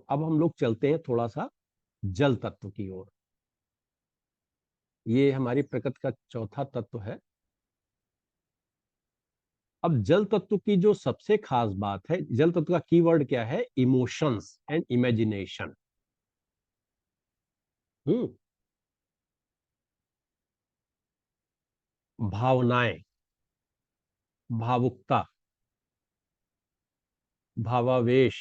अब हम लोग चलते हैं थोड़ा सा जल तत्व की ओर। ये हमारी प्रकृति का चौथा तत्व है। अब जल तत्व की जो सबसे खास बात है, जल तत्व का कीवर्ड क्या है? Emotions and imagination. हम्म भावनाएं, भावुकता, भावावेश,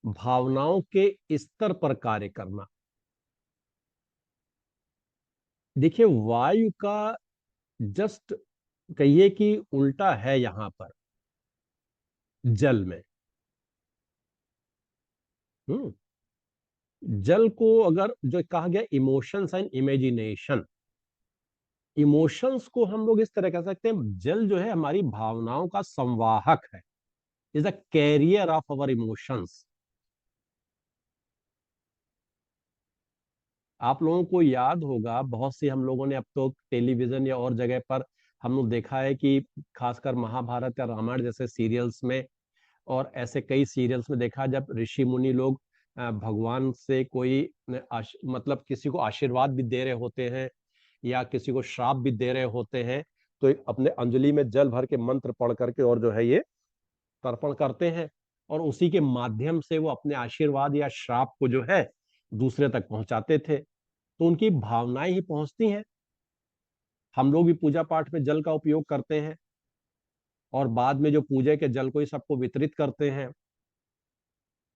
भावनाओं के स्तर पर कार्य करना। देखिए, वायु का जस्ट कहिए कि उल्टा है यहां पर जल में। हम्म जल को अगर जो कहा गया इमोशंस एंड इमेजिनेशन, इमोशंस को हम लोग इस तरह कह सकते हैं, जल जो है हमारी भावनाओं का संवाहक है, is a carrier of our emotions. आप लोगों को याद होगा, बहुत सी हम लोगों ने अब तो टेलीविजन या और जगह पर हम लोग देखा है कि खासकर महाभारत या रामायण जैसे सीरियल्स में और ऐसे कई सीरियल्स में देखा, जब ऋषि मुनि लोग भगवान से कोई मतलब किसी को आशीर्वाद भी दे रहे होते हैं या किसी को श्राप भी दे रहे होते हैं, तो एक अपने अंजलि में जल भर के मंत्र पढ़ करके और जो है ये तर्पण करते हैं, और उसी के माध्यम से वो अपने आशीर्वाद या श्राप को जो है दूसरे तक पहुंचाते थे। तो उनकी भावनाएं ही पहुंचती हैं। हम लोग भी पूजा पाठ में जल का उपयोग करते हैं और बाद में जो पूजा के जल को ही सबको वितरित करते हैं।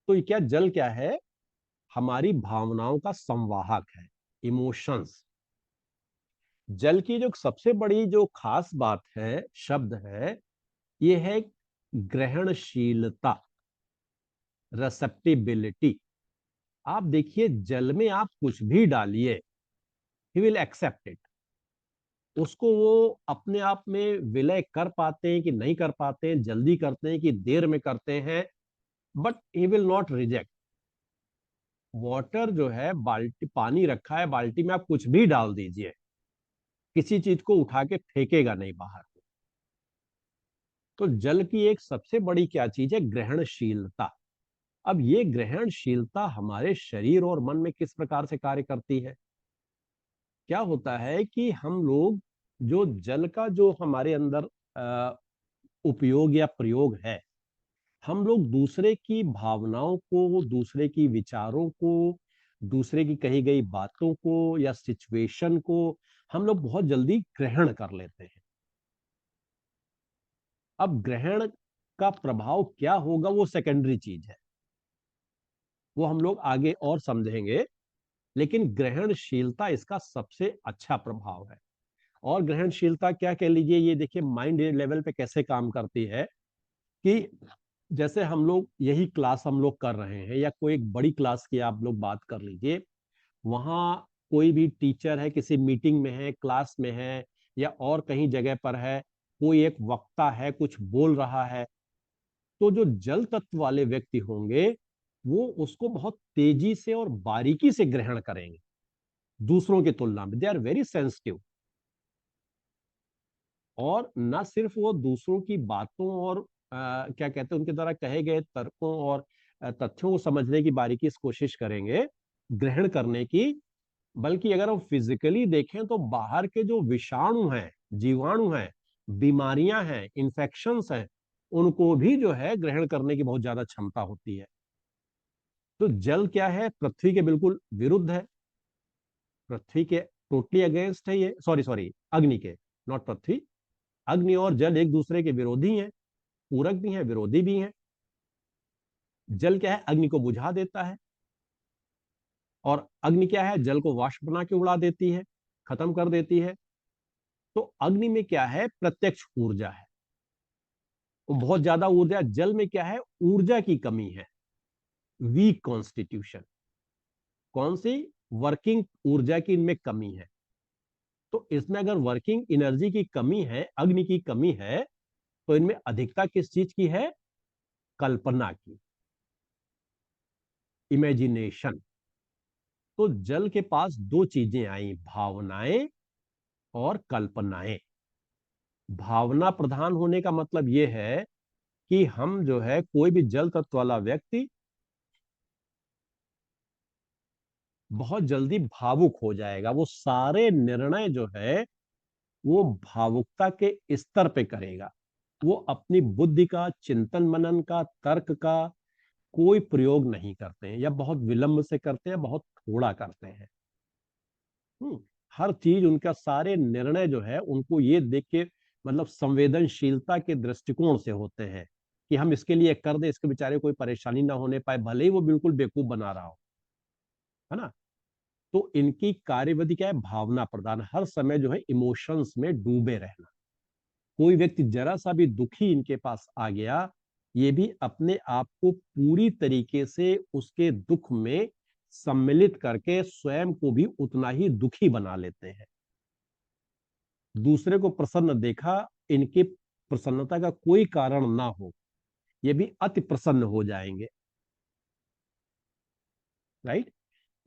तो ये क्या जल क्या है? हमारी भावनाओं का संवाहक है, इमोशंस। जल की जो सबसे बड़ी जो खास बात है, शब्द है, ये है ग्रहणशीलता, रेसेप्टिबिलिटी। आप देखिए, जल में आप कुछ भी डालिए, ही विल एक्सेप्ट इट। उसको वो अपने आप में विलय कर पाते हैं कि नहीं कर पाते हैं, जल्दी करते हैं कि देर में करते हैं, but he will not reject. Water जो है, बाल्टी पानी रखा है, बाल्टी में आप कुछ भी डाल दीजिए, किसी चीज को उठा के फेंकेगा नहीं बाहर। तो जल की एक सबसे बड़ी क्या चीज है? ग्रहणशीलता। अब ये ग्रहणशीलता हमारे शरीर और मन में किस प्रकार से कार्य करती है? क्या होता है कि हम लोग जो जल का जो हमारे अंदर उपयोग या प्रयोग है, हम लोग दूसरे की भावनाओं को, दूसरे की विचारों को, दूसरे की कही गई बातों को या सिचुएशन को हम लोग बहुत जल्दी ग्रहण कर लेते हैं। अब ग्रहण का प्रभाव क्या होगा वो सेकेंडरी चीज है, वो हम लोग आगे और समझेंगे। लेकिन ग्रहणशीलता इसका सबसे अच्छा प्रभाव है। और ग्रहणशीलता क्या कह लीजिए, ये देखिए माइंड लेवल पे कैसे काम करती है कि जैसे हम लोग यही क्लास हम लोग कर रहे हैं या कोई एक बड़ी क्लास की आप लोग बात कर लीजिए, वहां कोई भी टीचर है, किसी मीटिंग में है, क्लास में है या और कहीं जगह पर है, कोई एक वक्ता है कुछ बोल रहा है, तो जो जल तत्व वाले व्यक्ति होंगे वो उसको बहुत तेजी से और बारीकी से ग्रहण करेंगे दूसरों की तुलना में। They are very sensitive. और न सिर्फ वो दूसरों की बातों और क्या कहते हैं उनके द्वारा कहे गए तर्कों और तथ्यों को समझने की बारीकी से कोशिश करेंगे, ग्रहण करने की, बल्कि अगर हम फिजिकली देखें तो बाहर के जो विषाणु हैं, जीवाणु हैं, बीमारियां हैं, इन्फेक्शंस हैं, उनको भी जो है ग्रहण करने की बहुत ज्यादा क्षमता होती है। तो जल क्या है? पृथ्वी के बिल्कुल विरुद्ध है, पृथ्वी के टोटली अगेंस्ट है ये, सॉरी सॉरी, अग्नि के, नॉट पृथ्वी। अग्नि और जल एक दूसरे के विरोधी हैं, पूरक भी हैं, विरोधी भी हैं। जल क्या है? अग्नि को बुझा देता है। और अग्नि क्या है? जल को वाष्प बना के उड़ा देती है, खत्म कर देती है। तो अग्नि में क्या है? प्रत्यक्ष ऊर्जा है, बहुत ज्यादा ऊर्जा। जल में क्या है? ऊर्जा की कमी है, वीक कॉन्स्टिट्यूशन। कौन सी? वर्किंग ऊर्जा की इनमें कमी है। तो इसमें अगर वर्किंग एनर्जी की कमी है, अग्नि की कमी है, तो इनमें अधिकता किस चीज की है? कल्पना की, इमेजिनेशन। तो जल के पास दो चीजें आई, भावनाएं और कल्पनाएं। भावना प्रधान होने का मतलब यह है कि हम जो है, कोई भी जल तत्व वाला व्यक्ति बहुत जल्दी भावुक हो जाएगा। वो सारे निर्णय जो है वो भावुकता के स्तर पे करेगा। वो अपनी बुद्धि का, चिंतन मनन का, तर्क का कोई प्रयोग नहीं करते हैं, या बहुत विलंब से करते हैं, बहुत थोड़ा करते हैं। हम्म हर चीज उनका, सारे निर्णय जो है उनको ये देख के, मतलब संवेदनशीलता के दृष्टिकोण से होते हैं कि हम इसके लिए कर दें, इसके बेचारे कोई परेशानी ना होने पाए, भले ही वो बिल्कुल बेवकूफ बना रहा हो, है ना। तो इनकी कार्यविधि क्या है? भावना प्रधान, हर समय जो है इमोशंस में डूबे रहना। कोई व्यक्ति जरा सा भी दुखी इनके पास आ गया, ये भी अपने आप को पूरी तरीके से उसके दुख में सम्मिलित करके स्वयं को भी उतना ही दुखी बना लेते हैं। दूसरे को प्रसन्न देखा, इनकी प्रसन्नता का कोई कारण ना हो, ये भी अति प्रसन्न हो जाएंगे। राइट।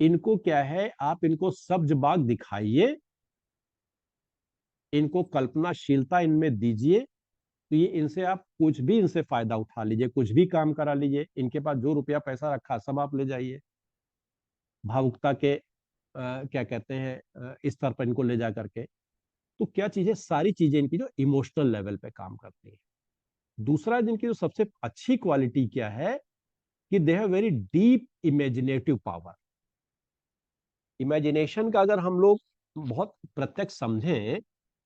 इनको क्या है, आप इनको सब्ज बाग दिखाइए, इनको कल्पनाशीलता इनमें दीजिए, तो ये इनसे आप कुछ भी, इनसे फायदा उठा लीजिए, कुछ भी काम करा लीजिए, इनके पास जो रुपया पैसा रखा सब आप ले जाइए, भावुकता के क्या कहते हैं इस स्तर पर इनको ले जा करके। तो क्या चीजें, सारी चीजें इनकी जो इमोशनल लेवल पे काम करती है। दूसरा, जिनकी जो सबसे अच्छी क्वालिटी क्या है, कि they have very deep imaginative power. Imagination का अगर हम लोग बहुत प्रत्यक्ष समझें,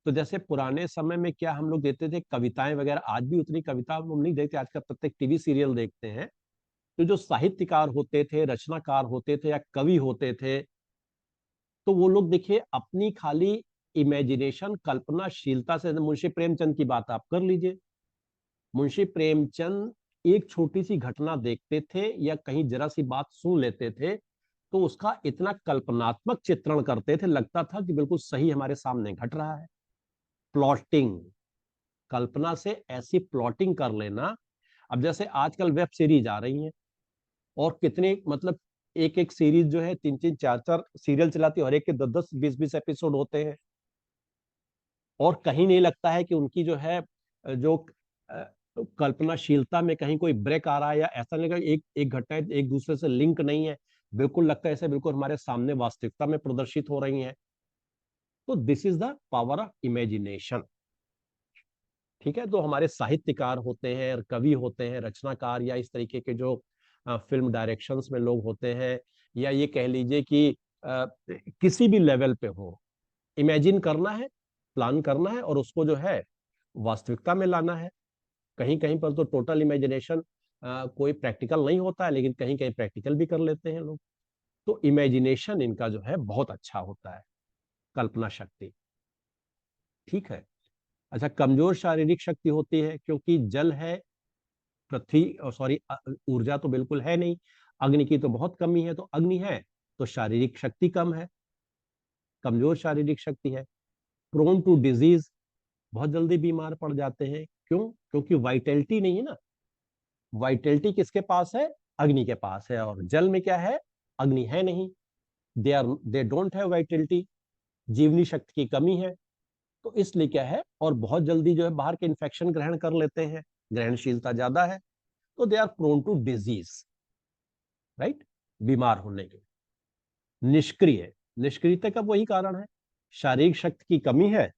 तो जैसे पुराने समय में क्या हम लोग देते थे कविताएं वगैरह, आज भी उतनी कविता हम नहीं देखते, आजकल प्रत्येक टीवी सीरियल देखते हैं। तो जो साहित्यकार होते थे, रचनाकार होते थे, या कवि होते थे, तो वो लोग देखिए अपनी खाली इमेजिनेशन, कल्पनाशीलता से, मुंशी प्रेमचंद की बात आप कर लीजिए। मुंशी प्रेमचंद एक छोटी सी घटना देखते थे, या कहीं जरा सी बात सुन लेते थे, तो उसका इतना कल्पनात्मक चित्रण करते थे, लगता था कि बिल्कुल सही हमारे सामने घट रहा है। प्लॉटिंग, कल्पना से ऐसी प्लॉटिंग कर लेना। अब जैसे आजकल वेब सीरीज आ रही हैं, और कितने, मतलब एक एक सीरीज जो है 3 3 4 4 सीरियल चलाती है, और एक के 10 10 20 20 एपिसोड होते हैं, और कहीं नहीं लगता है कि उनकी जो है जो अ, कल्पनाशीलता में कहीं कोई ब्रेक आ रहा है, या ऐसा नहीं लगता एक एक घटनाएं एक दूसरे से लिंक नहीं है। बिल्कुल लगता है ऐसे बिल्कुल हमारे सामने वास्तविकता में प्रदर्शित हो रही हैं। तो this is the power of imagination. ठीक है। तो हमारे साहित्यकार होते हैं, कवि होते हैं, रचनाकार, या इस तरीके के जो फिल्म डायरेक्शंस में लोग होते हैं, या ये कह लीजिए कि किसी भी लेवल पे हो, इमेजिन करना है, प्लान करना है, और उसको जो है वास्तविकता में लाना है। कहीं कहीं पर तो टोटल इमेजिनेशन कोई प्रैक्टिकल नहीं होता है, लेकिन कहीं कहीं प्रैक्टिकल भी कर लेते हैं लोग। तो इमेजिनेशन इनका जो है बहुत अच्छा होता है, कल्पना शक्ति। ठीक है। अच्छा, कमजोर शारीरिक शक्ति होती है, क्योंकि जल है, पृथ्वी, सॉरी, ऊर्जा तो बिल्कुल है नहीं, अग्नि की तो बहुत कमी है, तो अग्नि है तो शारीरिक शक्ति कम है, कमजोर शारीरिक शक्ति है। प्रोन टू डिजीज, बहुत जल्दी बीमार पड़ जाते हैं। क्यों? क्योंकि वाइटलिटी नहीं है ना। वाइटलिटी किसके पास है? अग्नि के पास है, और जल में क्या है? अग्नि है नहीं। दे डोंट हैव वाइटलिटी, जीवनी शक्ति की कमी है। तो इसलिए क्या है, और बहुत जल्दी जो है बाहर के इन्फेक्शन ग्रहण कर लेते हैं, ग्रहणशीलता ज्यादा है, तो they are prone to disease. Right. बीमार होने के। निष्क्रिय, निष्क्रियता का वही कारण है, शारीरिक शक्ति की कमी है।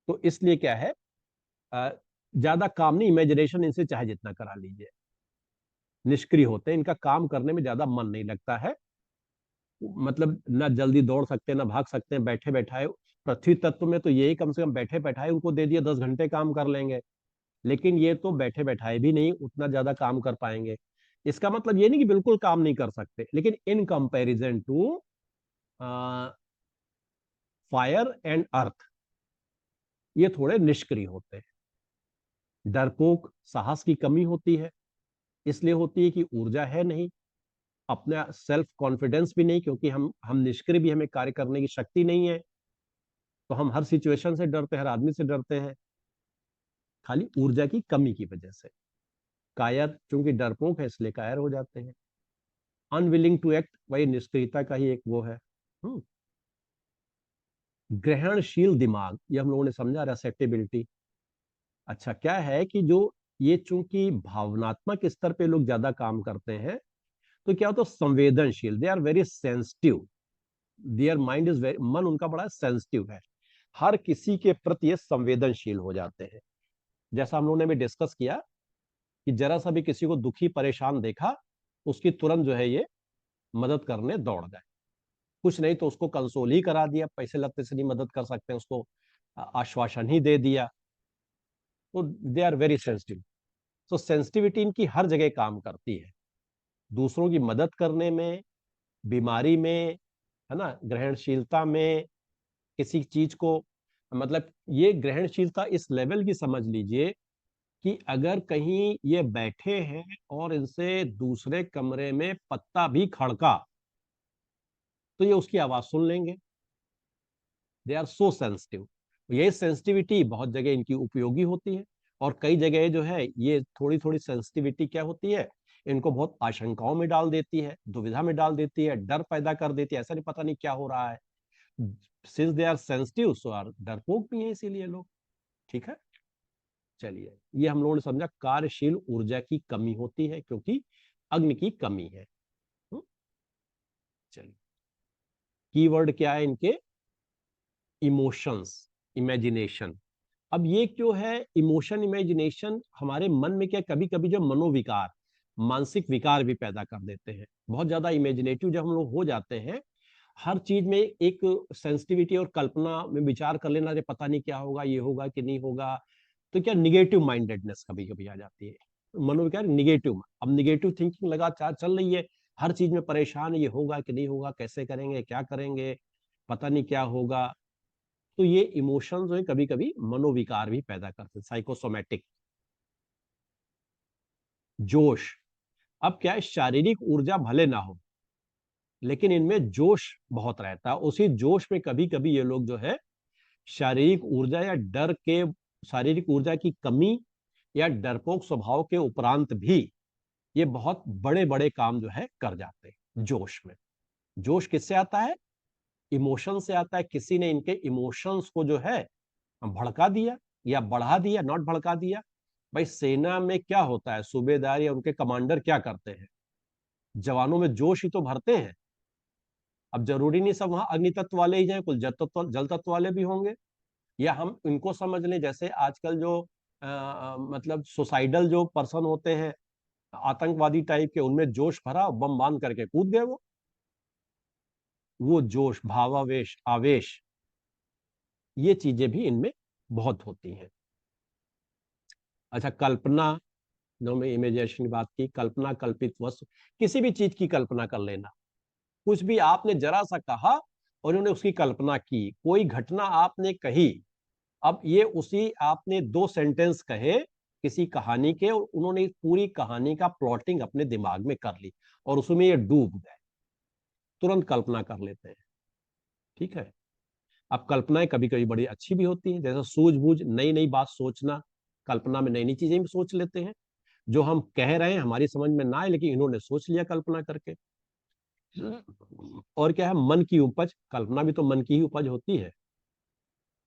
तो इसलिए क्या है, ज्यादा काम नहीं, इमेजिनेशन इनसे चाहे जितना करा लीजिए, निष्क्रिय होते हैं, इनका काम करने में ज्यादा मन नहीं लगता है। मतलब ना जल्दी दौड़ सकते हैं, ना भाग सकते हैं, बैठे बैठाए। पृथ्वी तत्व में तो यही कम से कम बैठे बैठाए उनको दे दिया, 10 घंटे काम कर लेंगे। लेकिन ये तो बैठे बैठाए भी नहीं उतना ज्यादा काम कर पाएंगे। इसका मतलब ये नहीं कि बिल्कुल काम नहीं कर सकते, लेकिन in comparison to fire and earth, ये थोड़े निष्क्रिय होते हैं। डरपोक, साहस की कमी होती है, इसलिए होती है कि ऊर्जा है नहीं, अपना सेल्फ कॉन्फिडेंस भी नहीं, क्योंकि हम निष्क्रिय भी, हमें कार्य करने की शक्ति नहीं है, तो हम हर सिचुएशन से डरते हैं, हर आदमी से डरते हैं, खाली ऊर्जा की कमी की वजह से। कायर, चूंकि डरपोक है इसलिए कायर हो जाते हैं। अनविलिंग टू एक्ट, वही निष्क्रियता का ही एक वो है। ग्रहणशील दिमाग, ये हम लोगों ने समझा, रेसेप्टिबिलिटी। अच्छा, क्या है कि जो ये चूंकि भावनात्मक स्तर पे लोग ज्यादा काम करते हैं, तो क्या होता है, संवेदनशील, they are very sensitive, their mind is very, मन उनका बड़ा सेंसिटिव है, हर किसी के प्रति ये संवेदनशील हो जाते हैं। जैसा हम लोगों ने भी डिस्कस किया कि जरा सा भी किसी को दुखी परेशान देखा, उसकी तुरंत जो है ये मदद करने दौड़ गए, कुछ नहीं तो उसको कंसोल ही करा दिया, पैसे लगते से नहीं मदद कर सकते, उसको आश्वासन ही दे दिया। तो दे आर वेरी सेंसिटिव। तो सेंसिटिविटी इनकी हर जगह काम करती है, दूसरों की मदद करने में, बीमारी में, है ना, ग्रहणशीलता में, किसी चीज को, मतलब ये ग्रहणशीलता इस लेवल की समझ लीजिए कि अगर कहीं ये बैठे हैं और इनसे दूसरे कमरे में पत्ता भी खड़का तो ये उसकी आवाज सुन लेंगे। They are so sensitive. ये सेंसिटिविटी बहुत जगह इनकी उपयोगी होती है, और कई जगह जो है ये थोड़ी थोड़ी सेंसिटिविटी क्या होती है, इनको बहुत आशंकाओं में डाल देती है, दुविधा में डाल देती है, डर पैदा कर देती है, ऐसा नहीं पता नहीं क्या हो रहा है। Since they are sensitive so are डरपोक भी है इसीलिए लोग। ठीक है, चलिए, ये हम लोगों ने समझा कार्यशील ऊर्जा की कमी होती है क्योंकि अग्नि की कमी है। चलिए, कीवर्ड क्या है इनके, इमोशंस, इमेजिनेशन। अब ये क्यों है इमोशन इमेजिनेशन, हमारे मन में क्या कभी कभी जो मनोविकार, मानसिक विकार भी पैदा कर देते हैं। बहुत ज्यादा इमेजिनेटिव जब हम लोग हो जाते हैं, हर चीज में एक सेंसिटिविटी और कल्पना में विचार कर लेना, जो पता नहीं क्या होगा, ये होगा कि नहीं होगा, तो क्या निगेटिव माइंडेडनेस कभी कभी आ जाती है, मनोविकार निगेटिव। अब निगेटिव थिंकिंग लगातार चल रही है, हर चीज में परेशान, ये होगा कि नहीं होगा, कैसे करेंगे, क्या करेंगे, पता नहीं क्या होगा। तो ये इमोशंस जो है कभी कभी मनोविकार भी पैदा करते हैं, साइकोसोमेटिक। जोश, अब क्या है, शारीरिक ऊर्जा भले ना हो लेकिन इनमें जोश बहुत रहता है, उसी जोश में कभी कभी ये लोग जो है शारीरिक ऊर्जा या डर के, शारीरिक ऊर्जा की कमी या डरपोक स्वभाव के उपरांत भी ये बहुत बड़े बड़े काम जो है कर जाते हैं जोश में। जोश किससे आता है, इमोशन से आता है, किसी ने इनके इमोशंस को जो है भड़का दिया या बढ़ा दिया, नॉट भड़का दिया। भाई सेना में क्या होता है, सूबेदार या उनके कमांडर क्या करते हैं, जवानों में जोश ही तो भरते हैं। अब जरूरी नहीं सब वहां अग्नि तत्व वाले ही जाए, कुछ जल तत्व वाले भी होंगे। या हम इनको समझ लें जैसे आजकल जो मतलब सुसाइडल जो पर्सन होते हैं, आतंकवादी टाइप के, उनमें जोश भरा, बम बांध करके कूद गए वो जोश, भावावेश, आवेश, ये चीजें भी इनमें बहुत होती हैं। अच्छा, कल्पना, जो मैं इमेजिनेशन की बात की, कल्पना, कल्पित वस्तु, किसी भी चीज की कल्पना कर लेना, कुछ भी आपने जरा सा कहा और उन्होंने उसकी कल्पना की, कोई घटना आपने कही, अब ये उसी आपने 2 सेंटेंस कहे किसी कहानी के, और उन्होंने पूरी कहानी का प्लॉटिंग अपने दिमाग में कर ली और उसमें ये डूब गए, तुरंत कल्पना कर लेते हैं। ठीक है, अब कल्पनाएं कभी कभी बड़ी अच्छी भी होती हैं, जैसे सूझबूझ नई नई बात सोचना, कल्पना में नई नई चीजें भी सोच लेते हैं, जो हम कह रहे हैं हमारी समझ में ना आए लेकिन इन्होंने सोच लिया कल्पना करके। और क्या है, मन की उपज, कल्पना भी तो मन की ही उपज होती है।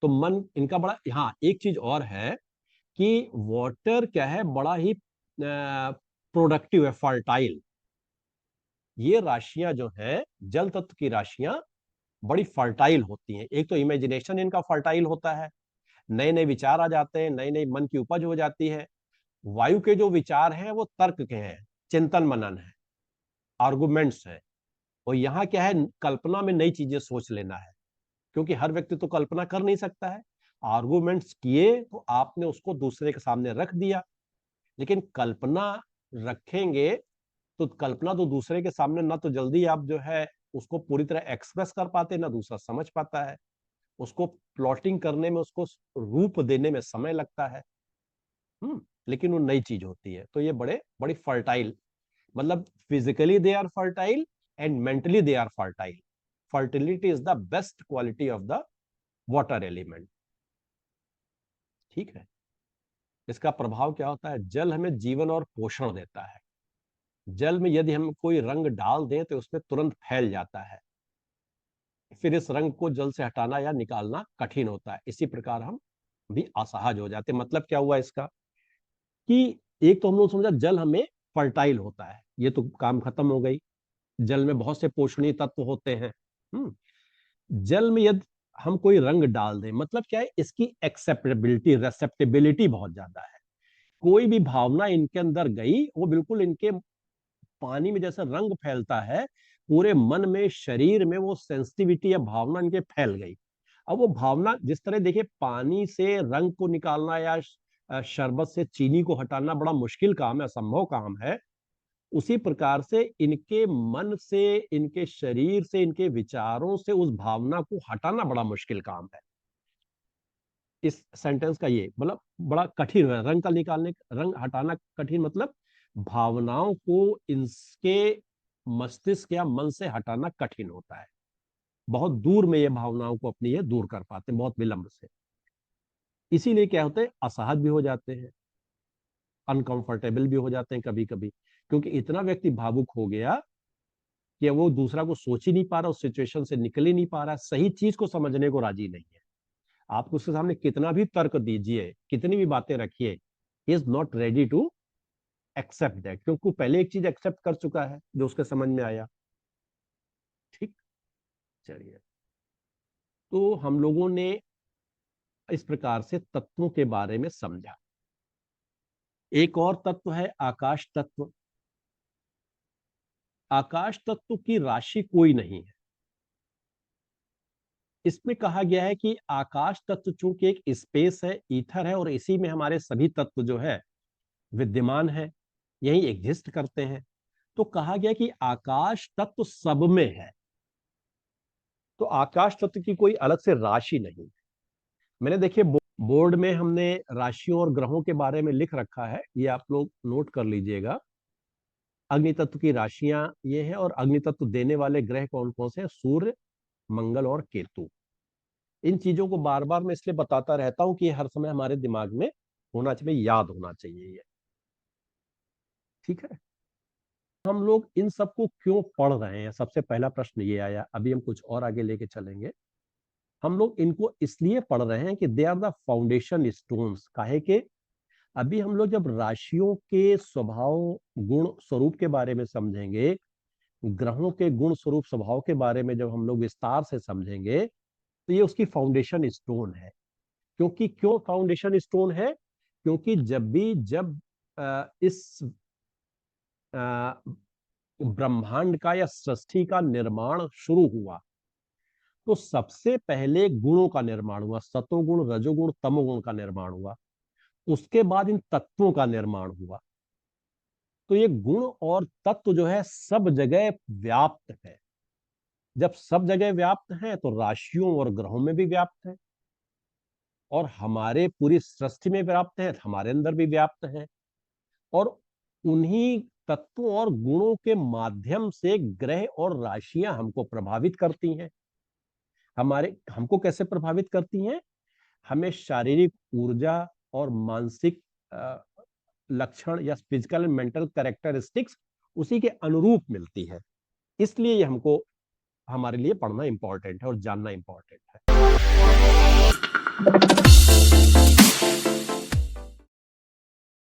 तो मन इनका बड़ा, हाँ एक चीज और है कि वाटर क्या है, बड़ा ही प्रोडक्टिव है, फर्टाइल। ये राशियां जो है, जल तत्व की राशियां बड़ी फर्टाइल होती हैं। एक तो इमेजिनेशन इनका फर्टाइल होता है, नए नए विचार आ जाते हैं, नई नई मन की उपज हो जाती है। वायु के जो विचार हैं वो तर्क के हैं, चिंतन मनन है, आर्गुमेंट्स है। और यहाँ क्या है, कल्पना में नई चीजें सोच लेना है, क्योंकि हर व्यक्ति तो कल्पना कर नहीं सकता है। आर्गुमेंट्स किए तो आपने उसको दूसरे के सामने रख दिया, लेकिन कल्पना रखेंगे तो कल्पना तो दूसरे के सामने ना तो जल्दी आप जो है उसको पूरी तरह एक्सप्रेस कर पाते, ना दूसरा समझ पाता है, उसको प्लॉटिंग करने में, उसको रूप देने में समय लगता है। लेकिन वो नई चीज होती है, तो ये बड़े बड़ी फर्टाइल, मतलब physically they are fertile and mentally they are fertile. Fertility is the best quality of the water element. ठीक है, इसका प्रभाव क्या होता है, जल हमें जीवन और पोषण देता है। जल में यदि हम कोई रंग डाल दें तो उसमें तुरंत फैल जाता है, फिर इस रंग को जल से हटाना या निकालना कठिन होता है। इसी प्रकार हम भी असहज हो जाते हैं। मतलब क्या हुआ इसका कि एक तो हम लोग समझा जल हमें फर्टाइल होता है। ये तो काम खत्म हो गई। जल में बहुत से पोषणीय तत्व होते हैं। जल में यदि हम कोई रंग डाल दें, मतलब क्या है, इसकी एक्सेप्टेबिलिटी, रेसेप्टेबिलिटी बहुत ज्यादा है। कोई भी भावना इनके अंदर गई, वो बिल्कुल इनके पानी में जैसा रंग फैलता है, पूरे मन में, शरीर में वो सेंसिटिविटी या भावना इनके फैल गई। अब वो भावना जिस तरह, देखिए, पानी से रंग को निकालना या शरबत से चीनी को हटाना बड़ा मुश्किल काम है, असंभव काम है, उसी प्रकार से इनके मन से, इनके शरीर से, इनके विचारों से उस भावना को हटाना बड़ा मुश्किल काम है। इस सेंटेंस का ये मतलब बड़ा कठिन है। रंग का निकालने, रंग हटाना कठिन, मतलब भावनाओं को इनके मस्तिष्क या मन से हटाना कठिन होता है। बहुत दूर में ये भावनाओं को अपनी ये दूर कर पाते हैं, बहुत विलंब से। इसीलिए क्या होते हैं, असहज भी हो जाते हैं, अनकंफर्टेबल भी हो जाते हैं कभी कभी, क्योंकि इतना व्यक्ति भावुक हो गया कि वो दूसरा को सोच ही नहीं पा रहा, उस सिचुएशन से निकल ही नहीं पा रहा, सही चीज को समझने को राजी नहीं है। आप उसके सामने कितना भी तर्क दीजिए, कितनी भी बातें रखिए, he is not ready to accept that, क्योंकि पहले एक चीज एक्सेप्ट कर चुका है जो उसके समझ में आया। ठीक, चलिए, तो हम लोगों ने इस प्रकार से तत्वों के बारे में समझा। एक और तत्व है आकाश तत्व। आकाश तत्व की राशि कोई नहीं है। इसमें कहा गया है कि आकाश तत्व चूंकि एक स्पेस है, ईथर है, और इसी में हमारे सभी तत्व जो है विद्यमान है, यही एग्जिस्ट करते हैं। तो कहा गया कि आकाश तत्व सब में है। तो आकाश तत्व की कोई अलग से राशि नहीं। मैंने, देखिए, बोर्ड में हमने राशियों और ग्रहों के बारे में लिख रखा है, ये आप लोग नोट कर लीजिएगा। अग्नि तत्व की राशियां ये है, और अग्नि तत्व देने वाले ग्रह कौन कौन से हैं? सूर्य, मंगल और केतु। इन चीजों को बार बार मैं इसलिए बताता रहता हूं कि हर समय हमारे दिमाग में होना चाहिए, याद होना चाहिए ये। ठीक है, हम लोग इन सबको क्यों पढ़ रहे हैं? सबसे पहला प्रश्न ये आया, अभी हम कुछ और आगे लेके चलेंगे। हम लोग इनको इसलिए पढ़ रहे हैं कि they are the foundation stones. काहे के अभी हम लोग जब राशियों के स्वभाव, गुण, स्वरूप के बारे में समझेंगे, ग्रहों के गुण, स्वरूप, स्वभाव के बारे में जब हम लोग विस्तार से समझेंगे, तो ये उसकी फाउंडेशन स्टोन है। क्योंकि क्यों फाउंडेशन स्टोन है? क्योंकि जब इस ब्रह्मांड का या सृष्टि का निर्माण शुरू हुआ, तो सबसे पहले गुणों का निर्माण हुआ, सतोगुण, रजोगुण, तमोगुण का निर्माण हुआ। उसके बाद इन तत्वों का निर्माण हुआ। तो ये गुण और तत्व जो है सब जगह व्याप्त है। जब सब जगह व्याप्त है तो राशियों और ग्रहों में भी व्याप्त है, और हमारे पूरी सृष्टि में व्याप्त है, हमारे अंदर भी व्याप्त है। और उन्हीं तत्वों और गुणों के माध्यम से ग्रह और राशियां हमको प्रभावित करती हैं। हमको कैसे प्रभावित करती हैं? हमें शारीरिक ऊर्जा और मानसिक लक्षण या फिजिकल मेंटल कैरेक्टरिस्टिक्स उसी के अनुरूप मिलती है। इसलिए ये हमको, हमारे लिए पढ़ना इंपॉर्टेंट है और जानना इंपॉर्टेंट है।